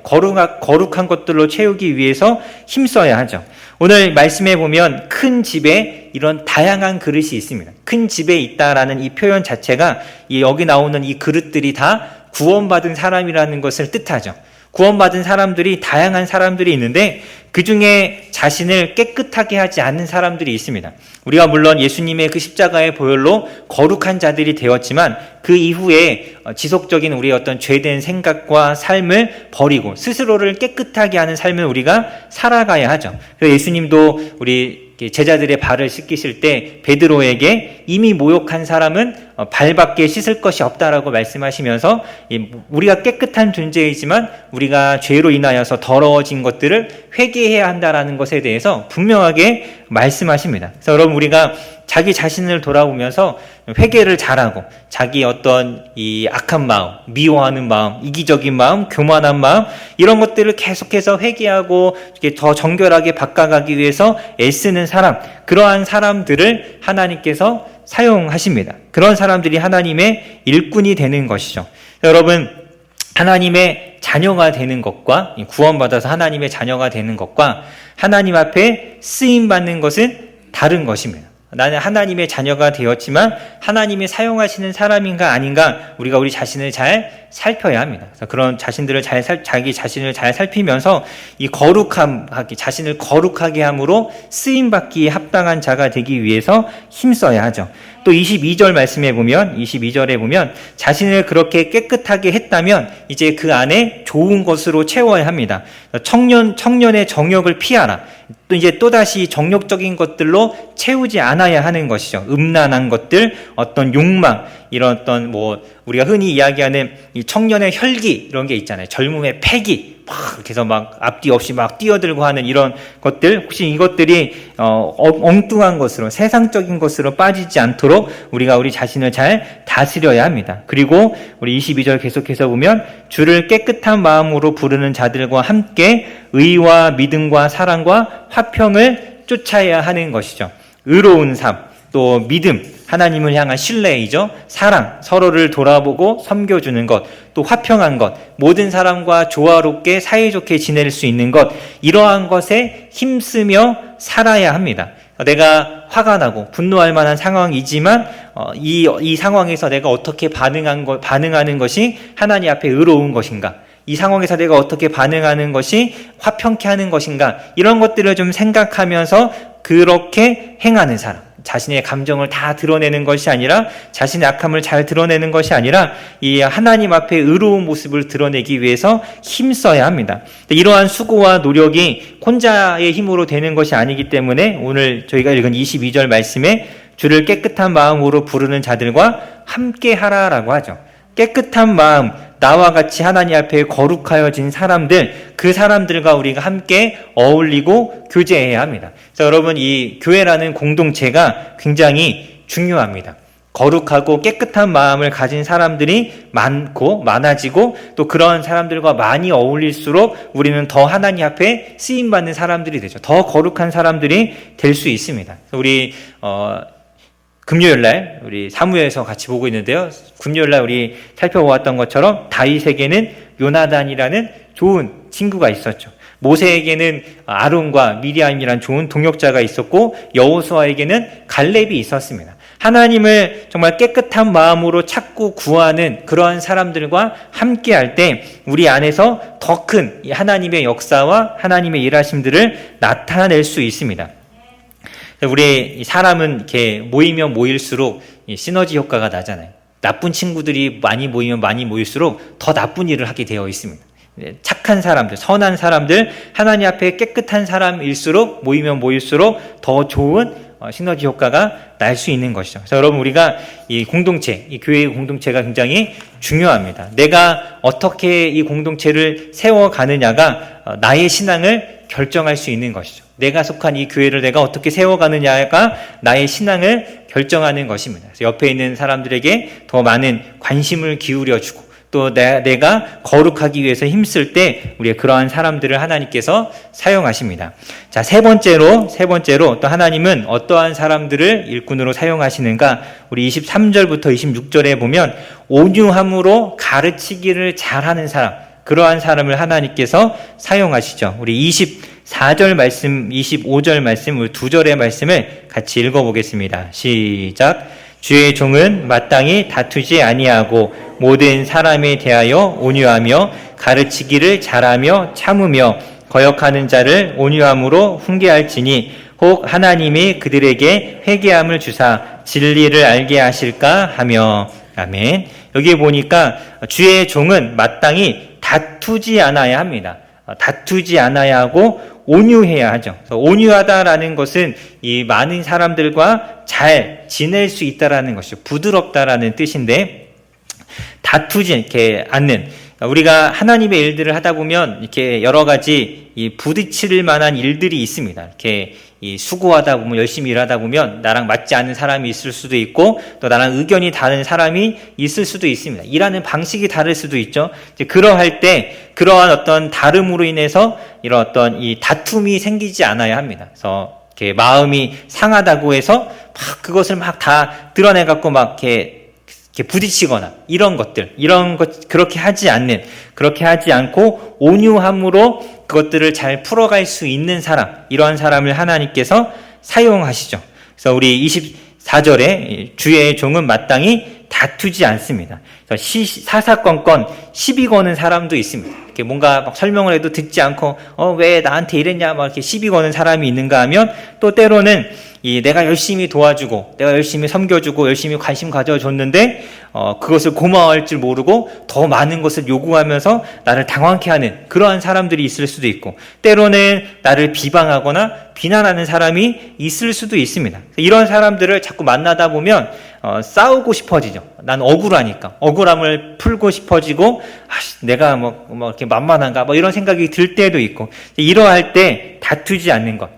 거룩한 것들로 채우기 위해서 힘써야 하죠. 오늘 말씀해 보면 큰 집에 이런 다양한 그릇이 있습니다. 큰 집에 있다라는 이 표현 자체가 여기 나오는 이 그릇들이 다 구원받은 사람이라는 것을 뜻하죠. 구원받은 사람들이 다양한 사람들이 있는데 그 중에 자신을 깨끗하게 하지 않는 사람들이 있습니다. 우리가 물론 예수님의 그 십자가의 보혈로 거룩한 자들이 되었지만 그 이후에 지속적인 우리의 어떤 죄된 생각과 삶을 버리고 스스로를 깨끗하게 하는 삶을 우리가 살아가야 하죠. 그래서 예수님도 우리 제자들의 발을 씻기실 때 베드로에게 이미 모욕한 사람은 발밖에 씻을 것이 없다라고 말씀하시면서 우리가 깨끗한 존재이지만 우리가 죄로 인하여서 더러워진 것들을 회개해야 한다라는 것에 대해서 분명하게 말씀하십니다. 그래서 여러분 우리가 자기 자신을 돌아보면서 회개를 잘하고 자기 어떤 이 악한 마음, 미워하는 마음, 이기적인 마음, 교만한 마음 이런 것들을 계속해서 회개하고 더 정결하게 바꿔가기 위해서 애쓰는 사람, 그러한 사람들을 하나님께서 사용하십니다. 그런 사람들이 하나님의 일꾼이 되는 것이죠. 여러분 하나님의 자녀가 되는 것과 구원받아서 하나님의 자녀가 되는 것과 하나님 앞에 쓰임받는 것은 다른 것입니다. 나는 하나님의 자녀가 되었지만 하나님이 사용하시는 사람인가 아닌가 우리가 우리 자신을 잘 살펴야 합니다. 그래서 그런 자신들을 자기 자신을 잘 살피면서 이 자신을 거룩하게 함으로 쓰임받기에 합당한 자가 되기 위해서 힘써야 하죠. 또 22절 말씀에 보면 22절에 보면 자신을 그렇게 깨끗하게 했다면 이제 그 안에 좋은 것으로 채워야 합니다. 청년의 정욕을 피하라. 또 이제 또다시 정욕적인 것들로 채우지 않아야 하는 것이죠. 음란한 것들, 어떤 욕망, 이런 어떤 우리가 흔히 이야기하는 이 청년의 혈기 이런 게 있잖아요. 젊음의 패기, 그래서 막 앞뒤 없이 막 뛰어들고 하는 이런 것들, 혹시 이것들이 엉뚱한 것으로 세상적인 것으로 빠지지 않도록 우리가 우리 자신을 잘 다스려야 합니다. 그리고 우리 22절 계속해서 보면 주를 깨끗한 마음으로 부르는 자들과 함께 의와 믿음과 사랑과 화평을 쫓아야 하는 것이죠. 의로운 삶, 또 믿음, 하나님을 향한 신뢰이죠. 사랑, 서로를 돌아보고 섬겨주는 것, 또 화평한 것, 모든 사람과 조화롭게 사이좋게 지낼 수 있는 것, 이러한 것에 힘쓰며 살아야 합니다. 내가 화가 나고 분노할 만한 상황이지만 이 상황에서 내가 어떻게 반응하는 것이 하나님 앞에 의로운 것인가, 이 상황에서 내가 어떻게 반응하는 것이 화평케 하는 것인가, 이런 것들을 좀 생각하면서 그렇게 행하는 사람, 자신의 감정을 다 드러내는 것이 아니라, 자신의 악함을 잘 드러내는 것이 아니라 이 하나님 앞에 의로운 모습을 드러내기 위해서 힘써야 합니다. 이러한 수고와 노력이 혼자의 힘으로 되는 것이 아니기 때문에 오늘 저희가 읽은 22절 말씀에 주를 깨끗한 마음으로 부르는 자들과 함께 하라라고 하죠. 깨끗한 마음, 나와 같이 하나님 앞에 거룩하여진 사람들, 그 사람들과 우리가 함께 어울리고 교제해야 합니다. 그래서 여러분, 이 교회라는 공동체가 굉장히 중요합니다. 거룩하고 깨끗한 마음을 가진 사람들이 많아지고 또 그런 사람들과 많이 어울릴수록 우리는 더 하나님 앞에 쓰임받는 사람들이 되죠. 더 거룩한 사람들이 될 수 있습니다. 우리 금요일날 우리 사무엘에서 같이 보고 있는데요. 금요일날 우리 살펴보았던 것처럼 다윗에게는 요나단이라는 좋은 친구가 있었죠. 모세에게는 아론과 미리암이라는 좋은 동역자가 있었고 여호수아에게는 갈렙이 있었습니다. 하나님을 정말 깨끗한 마음으로 찾고 구하는 그러한 사람들과 함께할 때 우리 안에서 더 큰 하나님의 역사와 하나님의 일하심들을 나타낼 수 있습니다. 우리 사람은 이렇게 모이면 모일수록 시너지 효과가 나잖아요. 나쁜 친구들이 많이 모이면 많이 모일수록 더 나쁜 일을 하게 되어 있습니다. 착한 사람들, 선한 사람들, 하나님 앞에 깨끗한 사람일수록 모이면 모일수록 더 좋은 시너지 효과가 날 수 있는 것이죠. 그래서 여러분 우리가 이 공동체, 이 교회의 공동체가 굉장히 중요합니다. 내가 어떻게 이 공동체를 세워가느냐가 나의 신앙을 결정할 수 있는 것이죠. 내가 속한 이 교회를 내가 어떻게 세워가느냐가 나의 신앙을 결정하는 것입니다. 그래서 옆에 있는 사람들에게 더 많은 관심을 기울여주고 또 내가 거룩하기 위해서 힘쓸 때 우리의 그러한 사람들을 하나님께서 사용하십니다. 자, 세 번째로 또 하나님은 어떠한 사람들을 일꾼으로 사용하시는가? 우리 23절부터 26절에 보면 온유함으로 가르치기를 잘하는 사람, 그러한 사람을 하나님께서 사용하시죠. 우리 24절 말씀, 25절 말씀, 우리 두 절의 말씀을 같이 읽어보겠습니다. 시작. 주의 종은 마땅히 다투지 아니하고 모든 사람에 대하여 온유하며 가르치기를 잘하며 참으며 거역하는 자를 온유함으로 훈계할지니 혹 하나님이 그들에게 회개함을 주사 진리를 알게 하실까 하며. 아멘. 여기 보니까 주의 종은 마땅히 다투지 않아야 합니다. 다투지 않아야 하고 온유해야 하죠. 온유하다라는 것은 이 많은 사람들과 잘 지낼 수 있다라는 것이죠. 부드럽다라는 뜻인데 다투지 않는, 우리가 하나님의 일들을 하다 보면 이렇게 여러 가지 부딪힐 만한 일들이 있습니다. 이렇게 수고하다 보면, 열심히 일하다 보면 나랑 맞지 않는 사람이 있을 수도 있고 또 나랑 의견이 다른 사람이 있을 수도 있습니다. 일하는 방식이 다를 수도 있죠. 이제 그러할 때 그러한 어떤 다름으로 인해서 이런 어떤 이 다툼이 생기지 않아야 합니다. 그래서 이렇게 마음이 상하다고 해서 막 그것을 막 다 드러내갖고 막 이렇게 부딪히거나 이런 것 그렇게 하지 않고 온유함으로 그것들을 잘 풀어갈 수 있는 사람, 이러한 사람을 하나님께서 사용하시죠. 그래서 우리 24절에 주의 종은 마땅히 다투지 않습니다. 사사건건 시비 거는 사람도 있습니다. 이렇게 뭔가 막 설명을 해도 듣지 않고 왜 나한테 이랬냐 막 이렇게 시비 거는 사람이 있는가 하면 또 때로는 내가 열심히 도와주고 내가 열심히 섬겨주고 열심히 관심 가져줬는데 그것을 고마워할 줄 모르고 더 많은 것을 요구하면서 나를 당황케 하는 그러한 사람들이 있을 수도 있고, 때로는 나를 비방하거나 비난하는 사람이 있을 수도 있습니다. 이런 사람들을 자꾸 만나다 보면 싸우고 싶어지죠. 난 억울하니까 억울함을 풀고 싶어지고 내가 뭐 이렇게 만만한가 이런 생각이 들 때도 있고, 이러할 때 다투지 않는 것,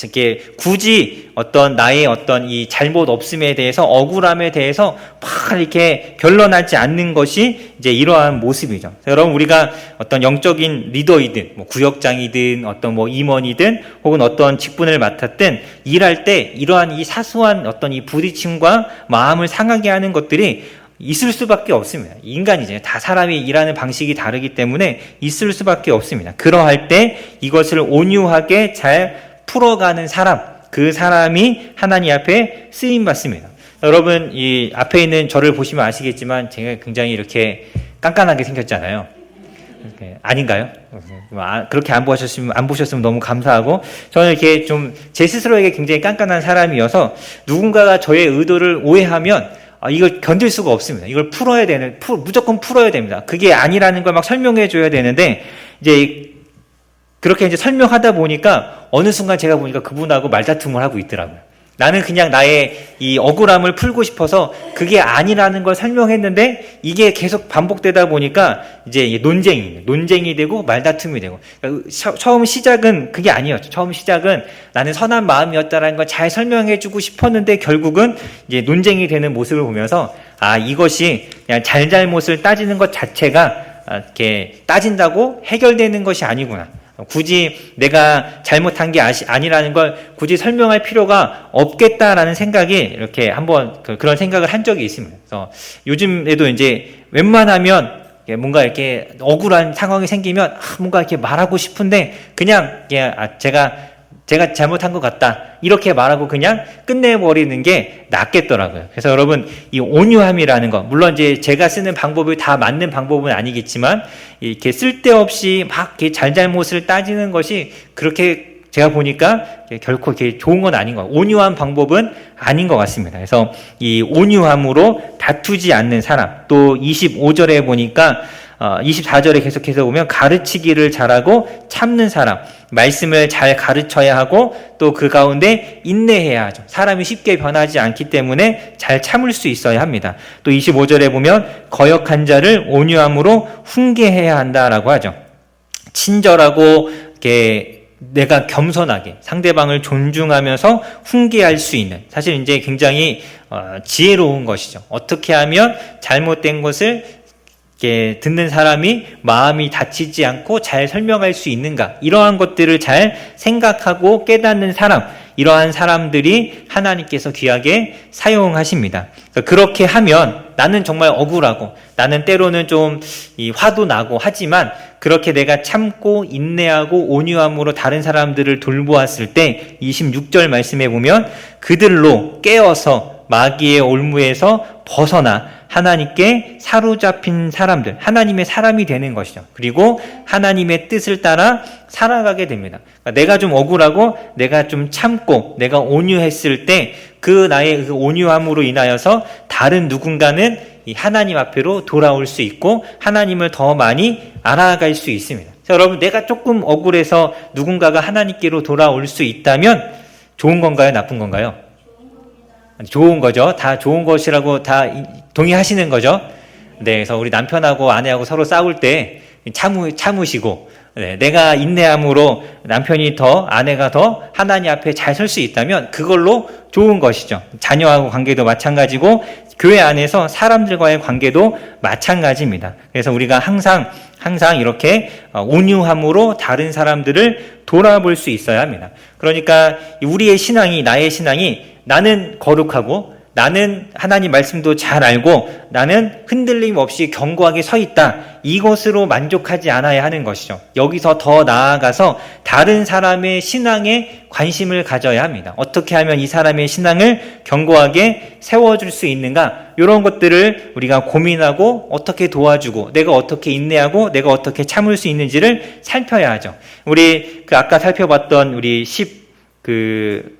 이렇게 굳이 나의 이 잘못 없음에 대해서, 억울함에 대해서 막 이렇게 변론하지 않는 것이 이제 이러한 모습이죠. 여러분, 우리가 어떤 영적인 리더이든 구역장이든 임원이든 혹은 어떤 직분을 맡았든 일할 때 이러한 이 사소한 이 부딪힘과 마음을 상하게 하는 것들이 있을 수밖에 없습니다. 인간이죠. 다 사람이 일하는 방식이 다르기 때문에 있을 수밖에 없습니다. 그러할 때 이것을 온유하게 잘 풀어가는 사람, 그 사람이 하나님 앞에 쓰임받습니다. 여러분, 이 앞에 있는 저를 보시면 아시겠지만 제가 굉장히 이렇게 깐깐하게 생겼잖아요. 아닌가요? 그렇게 안 보셨으면 너무 감사하고, 저는 이렇게 좀 제 스스로에게 굉장히 깐깐한 사람이어서 누군가가 저의 의도를 오해하면 이걸 견딜 수가 없습니다. 이걸 무조건 풀어야 됩니다. 그게 아니라는 걸 막 설명해 줘야 되는데, 그렇게 이제 설명하다 보니까 어느 순간 제가 보니까 그분하고 말다툼을 하고 있더라고요. 나는 그냥 나의 이 억울함을 풀고 싶어서 그게 아니라는 걸 설명했는데 이게 계속 반복되다 보니까 이제 논쟁이 되고 말다툼이 되고. 그러니까 처음 시작은 그게 아니었죠. 처음 시작은 나는 선한 마음이었다라는 걸 잘 설명해주고 싶었는데 결국은 이제 논쟁이 되는 모습을 보면서 이것이 그냥 잘잘못을 따지는 것 자체가 이렇게 따진다고 해결되는 것이 아니구나. 굳이 내가 잘못한 게 아니라는 걸 굳이 설명할 필요가 없겠다라는 생각이 이렇게 한번 그런 생각을 한 적이 있습니다. 그래서 요즘에도 이제 웬만하면 뭔가 이렇게 억울한 상황이 생기면 뭔가 이렇게 말하고 싶은데 그냥 제가 잘못한 것 같다 이렇게 말하고 그냥 끝내버리는 게 낫겠더라고요. 그래서 여러분 이 온유함이라는 거 물론 이제 제가 쓰는 방법이 다 맞는 방법은 아니겠지만 이렇게 쓸데없이 막 이렇게 잘잘못을 따지는 것이 그렇게 제가 보니까 결코 이렇게 좋은 건 아닌 것 같아요. 온유한 방법은 아닌 것 같습니다. 그래서 이 온유함으로 다투지 않는 사람 또 25절에 보니까 24절에 계속해서 보면 가르치기를 잘하고 참는 사람, 말씀을 잘 가르쳐야 하고 또 그 가운데 인내해야 하죠. 사람이 쉽게 변하지 않기 때문에 잘 참을 수 있어야 합니다. 또 25절에 보면 거역한 자를 온유함으로 훈계해야 한다라고 하죠. 친절하고 이렇게 내가 겸손하게 상대방을 존중하면서 훈계할 수 있는 사실 이제 굉장히 지혜로운 것이죠. 어떻게 하면 잘못된 것을 듣는 사람이 마음이 다치지 않고 잘 설명할 수 있는가 이러한 것들을 잘 생각하고 깨닫는 사람 이러한 사람들이 하나님께서 귀하게 사용하십니다. 그렇게 하면 나는 정말 억울하고 나는 때로는 좀 화도 나고 하지만 그렇게 내가 참고 인내하고 온유함으로 다른 사람들을 돌보았을 때 26절 말씀에 보면 그들로 깨어서 마귀의 올무에서 벗어나 하나님께 사로잡힌 사람들, 하나님의 사람이 되는 것이죠. 그리고 하나님의 뜻을 따라 살아가게 됩니다. 그러니까 내가 좀 억울하고 내가 좀 참고 내가 온유했을 때 그 나의 그 온유함으로 인하여서 다른 누군가는 이 하나님 앞으로 돌아올 수 있고 하나님을 더 많이 알아갈 수 있습니다. 그래서 여러분 내가 조금 억울해서 누군가가 하나님께로 돌아올 수 있다면 좋은 건가요? 나쁜 건가요? 좋은 거죠. 다 좋은 것이라고 다 동의하시는 거죠. 네, 그래서 우리 남편하고 아내하고 서로 싸울 때 참으시고, 네, 내가 인내함으로 남편이 더 아내가 더 하나님 앞에 잘 설 수 있다면 그걸로 좋은 것이죠. 자녀하고 관계도 마찬가지고 교회 안에서 사람들과의 관계도 마찬가지입니다. 그래서 우리가 항상 이렇게 온유함으로 다른 사람들을 돌아볼 수 있어야 합니다. 그러니까 우리의 신앙이 나의 신앙이 나는 거룩하고 나는 하나님 말씀도 잘 알고 나는 흔들림 없이 견고하게 서 있다. 이것으로 만족하지 않아야 하는 것이죠. 여기서 더 나아가서 다른 사람의 신앙에 관심을 가져야 합니다. 어떻게 하면 이 사람의 신앙을 견고하게 세워줄 수 있는가? 이런 것들을 우리가 고민하고 어떻게 도와주고 내가 어떻게 인내하고 내가 어떻게 참을 수 있는지를 살펴야 하죠. 우리 아까 살펴봤던 우리 21절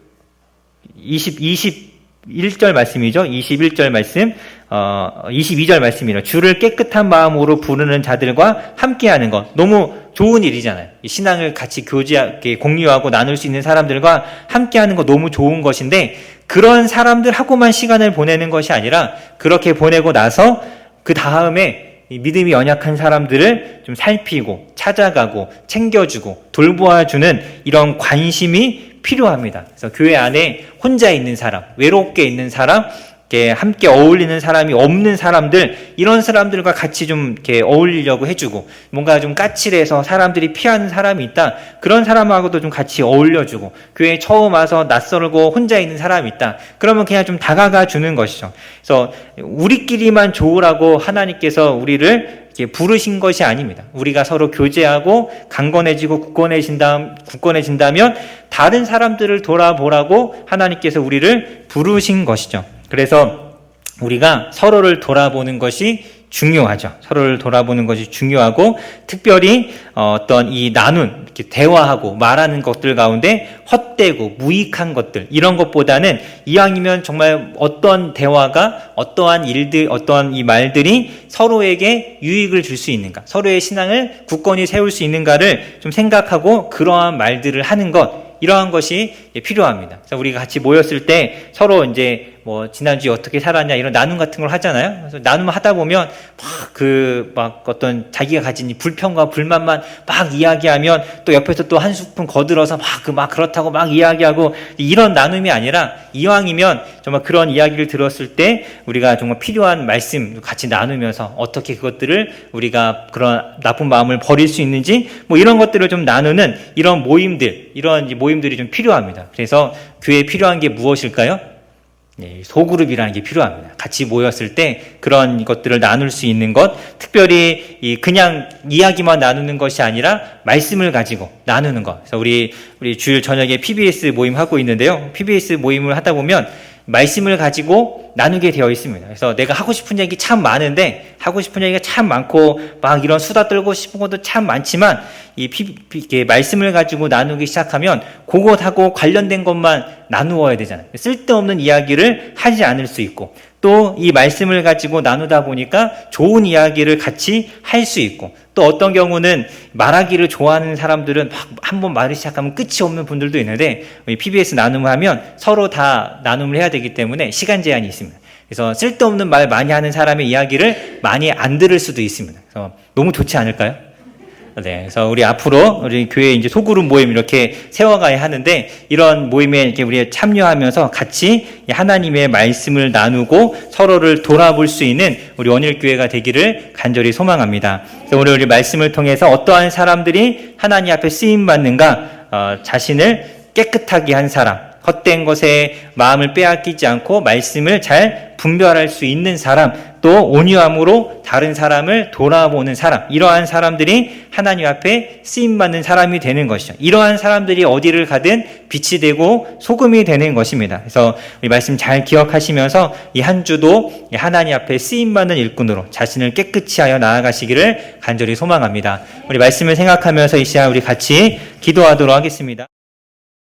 말씀이죠. 21절 말씀, 22절 말씀이죠. 주를 깨끗한 마음으로 부르는 자들과 함께하는 것. 너무 좋은 일이잖아요. 신앙을 같이 공유하고 나눌 수 있는 사람들과 함께하는 거 너무 좋은 것인데 그런 사람들하고만 시간을 보내는 것이 아니라 그렇게 보내고 나서 그 다음에 믿음이 연약한 사람들을 좀 살피고 찾아가고 챙겨주고 돌보아주는 이런 관심이 필요합니다. 그래서 교회 안에 혼자 있는 사람, 외롭게 있는 사람, 함께 어울리는 사람이 없는 사람들, 이런 사람들과 같이 좀 이렇게 어울리려고 해주고, 뭔가 좀 까칠해서 사람들이 피하는 사람이 있다. 그런 사람하고도 좀 같이 어울려주고, 교회에 처음 와서 낯설고 혼자 있는 사람이 있다. 그러면 그냥 좀 다가가 주는 것이죠. 그래서 우리끼리만 좋으라고 하나님께서 우리를 부르신 것이 아닙니다. 우리가 서로 교제하고 강건해지고 굳건해진다면 다른 사람들을 돌아보라고 하나님께서 우리를 부르신 것이죠. 그래서 우리가 서로를 돌아보는 것이 중요하죠. 서로를 돌아보는 것이 중요하고 특별히 어떤 이 나눈 이렇게 대화하고 말하는 것들 가운데 헛되고 무익한 것들 이런 것보다는 이왕이면 정말 어떤 대화가 어떠한 일들 어떠한 이 말들이 서로에게 유익을 줄 수 있는가 서로의 신앙을 굳건히 세울 수 있는가를 좀 생각하고 그러한 말들을 하는 것 이러한 것이 필요합니다. 그래서 우리가 같이 모였을 때 서로 이제 뭐 지난주에 어떻게 살았냐 이런 나눔 같은 걸 하잖아요. 그래서 나눔을 하다 보면 막 어떤 자기가 가진 이 불평과 불만만 막 이야기하면 또 옆에서 또 한 스푼 거들어서 막 그렇다고 막 이야기하고, 이런 나눔이 아니라 이왕이면 정말 그런 이야기를 들었을 때 우리가 정말 필요한 말씀 같이 나누면서 어떻게 그것들을 우리가 그런 나쁜 마음을 버릴 수 있는지 뭐 이런 것들을 좀 나누는 이런 모임들이 좀 필요합니다. 그래서 교회에 필요한 게 무엇일까요? 소그룹이라는 게 필요합니다. 같이 모였을 때 그런 것들을 나눌 수 있는 것, 특별히 그냥 이야기만 나누는 것이 아니라 말씀을 가지고 나누는 것. 그래서 우리 주일 저녁에 PBS 모임 하고 있는데요. PBS 모임을 하다 보면 말씀을 가지고 나누게 되어 있습니다. 그래서 내가 하고 싶은 얘기 참 많은데, 하고 싶은 얘기가 참 많고 막 이런 수다 떨고 싶은 것도 참 많지만 이게 말씀을 가지고 나누기 시작하면 그것하고 관련된 것만 나누어야 되잖아요. 쓸데없는 이야기를 하지 않을 수 있고, 또 이 말씀을 가지고 나누다 보니까 좋은 이야기를 같이 할 수 있고, 또 어떤 경우는 말하기를 좋아하는 사람들은 한번 말을 시작하면 끝이 없는 분들도 있는데, PBS 나눔을 하면 서로 다 나눔을 해야 되기 때문에 시간 제한이 있습니다. 그래서 쓸데없는 말 많이 하는 사람의 이야기를 많이 안 들을 수도 있습니다. 그래서 너무 좋지 않을까요? 네, 그래서 우리 앞으로 우리 교회 이제 소그룹 모임 이렇게 세워가야 하는데, 이런 모임에 이렇게 우리 참여하면서 같이 하나님의 말씀을 나누고 서로를 돌아볼 수 있는 우리 원일교회가 되기를 간절히 소망합니다. 그래서 오늘 우리 말씀을 통해서 어떠한 사람들이 하나님 앞에 쓰임 받는가, 자신을 깨끗하게 한 사람, 헛된 것에 마음을 빼앗기지 않고 말씀을 잘 분별할 수 있는 사람, 또 온유함으로 다른 사람을 돌아보는 사람, 이러한 사람들이 하나님 앞에 쓰임받는 사람이 되는 것이죠. 이러한 사람들이 어디를 가든 빛이 되고 소금이 되는 것입니다. 그래서 이 말씀 잘 기억하시면서 이 한 주도 하나님 앞에 쓰임받는 일꾼으로 자신을 깨끗이 하여 나아가시기를 간절히 소망합니다. 우리 말씀을 생각하면서 이 시간 우리 같이 기도하도록 하겠습니다.